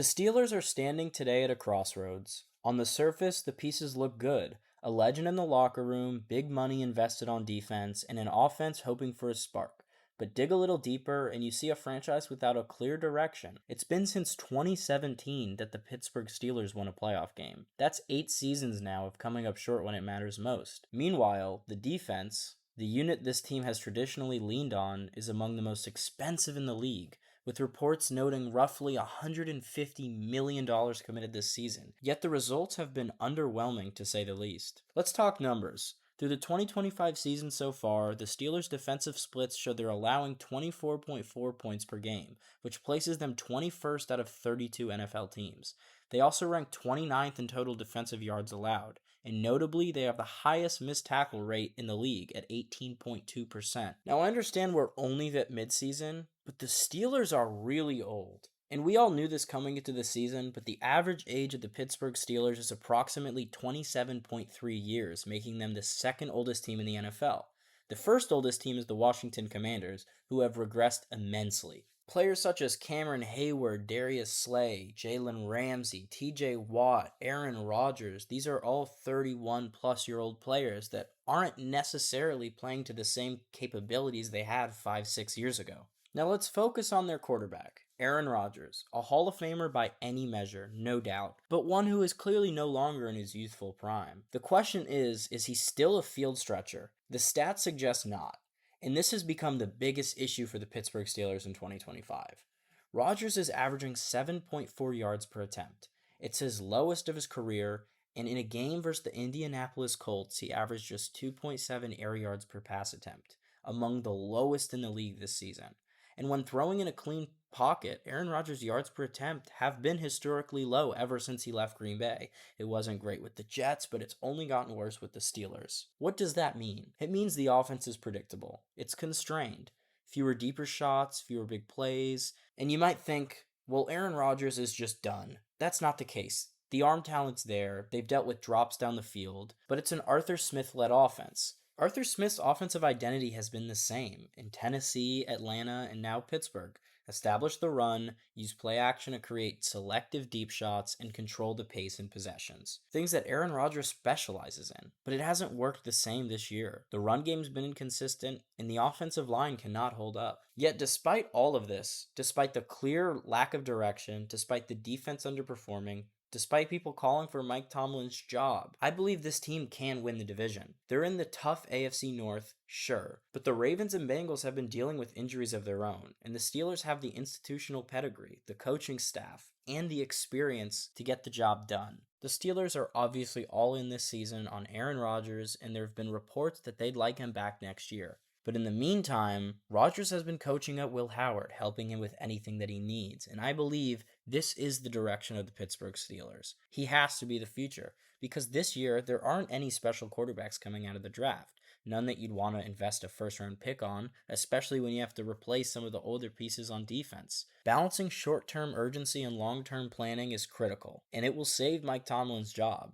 The Steelers are standing today at a crossroads. On the surface, the pieces look good. A legend in the locker room, big money invested on defense, and an offense hoping for a spark. But dig a little deeper, and you see a franchise without a clear direction. It's been since 2017 that the Pittsburgh Steelers won a playoff game. That's 8 seasons now of coming up short when it matters most. Meanwhile, the defense, the unit this team has traditionally leaned on, is among the most expensive in the league, with reports noting roughly $150 million committed this season. Yet the results have been underwhelming to say the least. Let's talk numbers. Through the 2025 season so far, the Steelers' defensive splits show they're allowing 24.4 points per game, which places them 21st out of 32 NFL teams. They also rank 29th in total defensive yards allowed, and notably, they have the highest missed tackle rate in the league at 18.2%. Now, I understand we're only at midseason, but the Steelers are really old. And we all knew this coming into the season, but the average age of the Pittsburgh Steelers is approximately 27.3 years, making them the second oldest team in the NFL. The first oldest team is the Washington Commanders, who have regressed immensely. Players such as Cameron Hayward, Darius Slay, Jalen Ramsey, TJ Watt, Aaron Rodgers, these are all 31-plus-year-old players that aren't necessarily playing to the same capabilities they had 5-6 years ago. Now let's focus on their quarterback, Aaron Rodgers, a Hall of Famer by any measure, no doubt, but one who is clearly no longer in his youthful prime. The question is he still a field stretcher? The stats suggest not, and this has become the biggest issue for the Pittsburgh Steelers in 2025. Rodgers is averaging 7.4 yards per attempt. It's his lowest of his career, and in a game versus the Indianapolis Colts, he averaged just 2.7 air yards per pass attempt, among the lowest in the league this season. And when throwing in a clean pocket, Aaron Rodgers' yards per attempt have been historically low ever since he left Green Bay. It wasn't great with the Jets, but it's only gotten worse with the Steelers. What does that mean? It means the offense is predictable. It's constrained. Fewer deeper shots, fewer big plays. And you might think, well, Aaron Rodgers is just done. That's not the case. The arm talent's there. They've dealt with drops down the field, but it's an Arthur Smith-led offense. Arthur Smith's offensive identity has been the same in Tennessee, Atlanta, and now Pittsburgh. Establish the run, use play action to create selective deep shots, and control the pace in possessions. Things that Aaron Rodgers specializes in. But it hasn't worked the same this year. The run game's been inconsistent, and the offensive line cannot hold up. Yet despite all of this, despite the clear lack of direction, despite the defense underperforming, despite people calling for Mike Tomlin's job, I believe this team can win the division. They're in the tough AFC North, sure, but the Ravens and Bengals have been dealing with injuries of their own, and the Steelers have the institutional pedigree, the coaching staff, and the experience to get the job done. The Steelers are obviously all in this season on Aaron Rodgers, and there have been reports that they'd like him back next year. But in the meantime, Rodgers has been coaching up Will Howard, helping him with anything that he needs, and I believe this is the direction of the Pittsburgh Steelers. He has to be the future, because this year there aren't any special quarterbacks coming out of the draft, none that you'd want to invest a first-round pick on, especially when you have to replace some of the older pieces on defense. Balancing short-term urgency and long-term planning is critical, and it will save Mike Tomlin's job.